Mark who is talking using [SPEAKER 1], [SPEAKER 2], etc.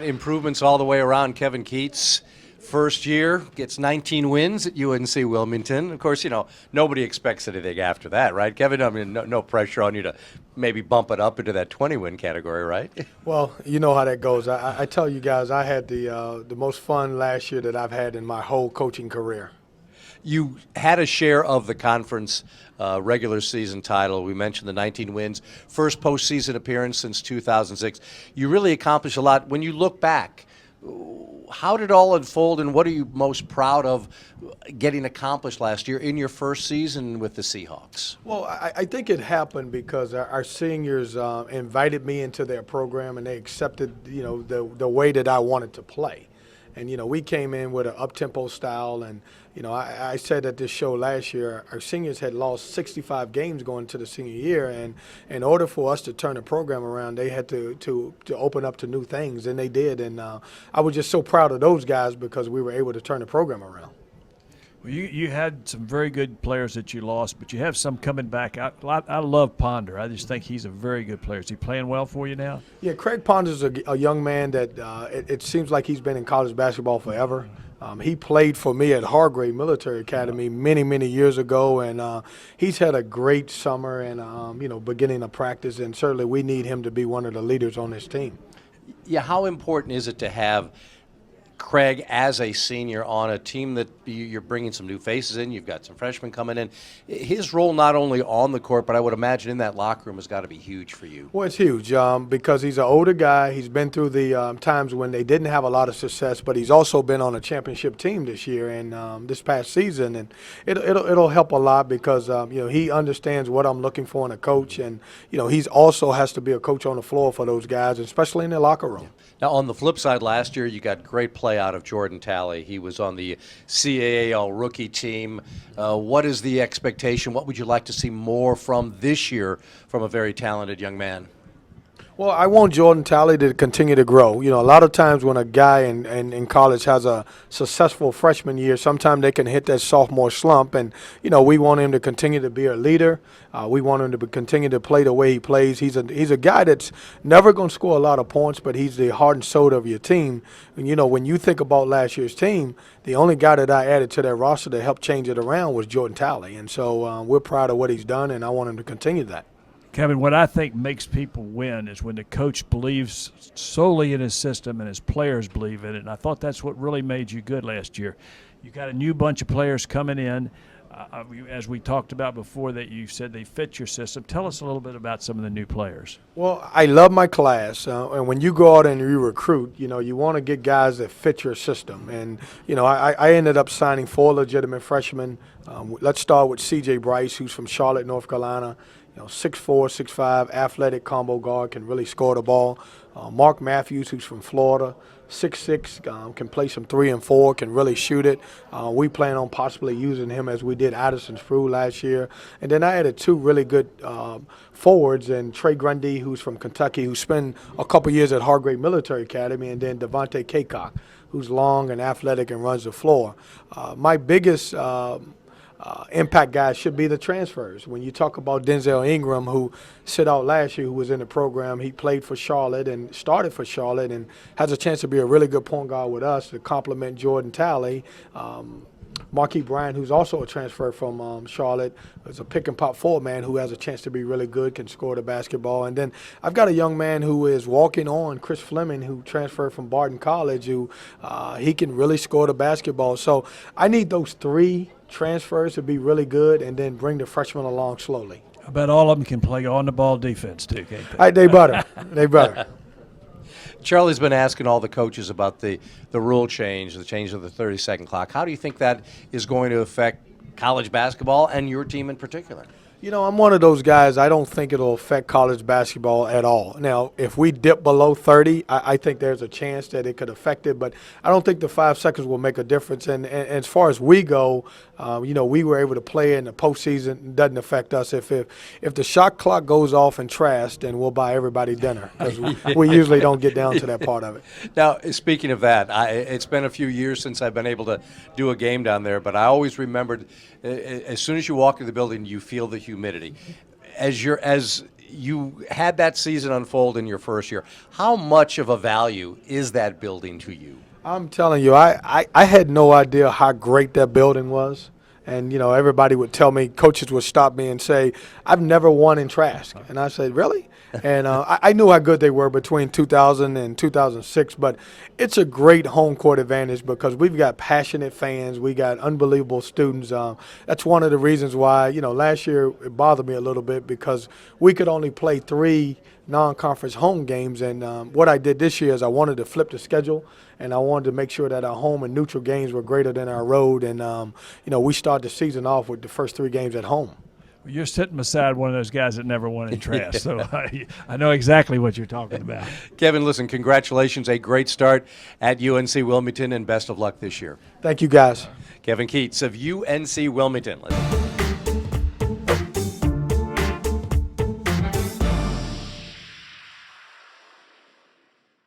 [SPEAKER 1] Improvements all the way around. Kevin Keatts, first year, gets 19 wins at UNC Wilmington. Of course, nobody expects anything after that, right, Kevin? I mean, no pressure on you to maybe bump it up into that 20-win category, right?
[SPEAKER 2] Well, you know how that goes. I tell you guys, I had the most fun last year that I've had in my whole coaching career.
[SPEAKER 1] You had a share of the conference regular season title. We mentioned the 19 wins, first postseason appearance since 2006. You really accomplished a lot. When you look back, how did it all unfold, and what are you most proud of getting accomplished last year in your first season with the Seahawks?
[SPEAKER 2] Well, I think it happened because our seniors invited me into their program, and they accepted, the way that I wanted to play. And, we came in with an up-tempo style. And, I said at this show last year, our seniors had lost 65 games going into the senior year. And in order for us to turn the program around, they had to open up to new things, and they did. And I was just so proud of those guys because we were able to turn the program around.
[SPEAKER 3] Well, you had some very good players that you lost, but you have some coming back. I love Ponder. I just think he's a very good player. Is he playing well for you now?
[SPEAKER 2] Yeah, Craig Ponder is a young man that it seems like he's been in college basketball forever. He played for me at Hargrave Military Academy many, many years ago, and he's had a great summer and, beginning of practice, and certainly we need him to be one of the leaders on this team.
[SPEAKER 1] Yeah, how important is it to have Craig as a senior on a team that you're bringing some new faces in? You've got some freshmen coming in. His role not only on the court, but I would imagine in that locker room has got to be huge for you.
[SPEAKER 2] Well, it's huge because he's an older guy. He's been through the times when they didn't have a lot of success, but he's also been on a championship team this year and this past season. And it'll help a lot because, he understands what I'm looking for in a coach. And, he's also has to be a coach on the floor for those guys, especially in the locker room.
[SPEAKER 1] Now, on the flip side, last year you got great play out of Jordan Talley. He was on the CAAL rookie team. What is the expectation? What would you like to see more from this year from a very talented young man?
[SPEAKER 2] Well, I want Jordan Talley to continue to grow. A lot of times when a guy in college has a successful freshman year, sometimes they can hit that sophomore slump. And, we want him to continue to be a leader. We want him to continue to play the way he plays. He's a guy that's never going to score a lot of points, but he's the heart and soul of your team. And, when you think about last year's team, the only guy that I added to that roster to help change it around was Jordan Talley. And so we're proud of what he's done, and I want him to continue that.
[SPEAKER 3] Kevin, what I think makes people win is when the coach believes solely in his system and his players believe in it. And I thought that's what really made you good last year. You got a new bunch of players coming in. As we talked about before, that you said they fit your system. Tell us a little bit about some of the new players.
[SPEAKER 2] Well, I love my class. And when you go out and you recruit, you want to get guys that fit your system. And, I ended up signing 4 legitimate freshmen. Let's start with C.J. Bryce, who's from Charlotte, North Carolina. 6'4", 6'5", athletic combo guard, can really score the ball. Mark Matthews, who's from Florida, 6'6", can play some 3 and 4, can really shoot it. We plan on possibly using him as we did Addison Sproul last year. And then I added 2 really good forwards, and Trey Grundy, who's from Kentucky, who spent a couple years at Hargrave Military Academy, and then Devontae Keatts, who's long and athletic and runs the floor. My biggest impact guys should be the transfers. When you talk about Denzel Ingram, who sit out last year, who was in the program, he played for Charlotte and started for Charlotte and has a chance to be a really good point guard with us to complement Jordan Talley. Marquis Bryant, who's also a transfer from Charlotte, is a pick-and-pop forward man who has a chance to be really good, can score the basketball. And then I've got a young man who is walking on, Chris Fleming, who transferred from Barton College, who he can really score the basketball. So I need those 3 transfers to be really good and then bring the freshmen along slowly.
[SPEAKER 3] I bet all of them can play on-the-ball defense too, can't they?
[SPEAKER 2] They better. They better.
[SPEAKER 1] Charlie's been asking all the coaches about the rule change, the change of the 30-second clock. How do you think that is going to affect college basketball and your team in particular?
[SPEAKER 2] I'm one of those guys, I don't think it'll affect college basketball at all. Now, if we dip below 30, I think there's a chance that it could affect it, but I don't think the 5 seconds will make a difference. And as far as we go, we were able to play in the postseason. It doesn't affect us. If the shot clock goes off and trash, then we'll buy everybody dinner because we usually don't get down to that part of it.
[SPEAKER 1] Now, speaking of that, it's been a few years since I've been able to do a game down there, but I always remembered as soon as you walk in the building, you feel the humidity. As you had that season unfold in your first year. How much of a value is that building to you?
[SPEAKER 2] I'm telling you, I had no idea how great that building was. And, everybody would tell me, coaches would stop me and say, I've never won in Trask. And I said, really? And I knew how good they were between 2000 and 2006. But it's a great home court advantage because we've got passionate fans. We got unbelievable students. That's one of the reasons why, last year it bothered me a little bit because we could only play 3 non-conference home games. And what I did this year is I wanted to flip the schedule, and I wanted to make sure that our home and neutral games were greater than our road. And, we started the season off with the first 3 games at home.
[SPEAKER 3] You're sitting beside one of those guys that never won in Trask, so I know exactly what you're talking about.
[SPEAKER 1] Kevin, listen, congratulations. A great start at UNC Wilmington, and best of luck this year.
[SPEAKER 2] Thank you, guys.
[SPEAKER 1] Kevin Keatts of UNC Wilmington.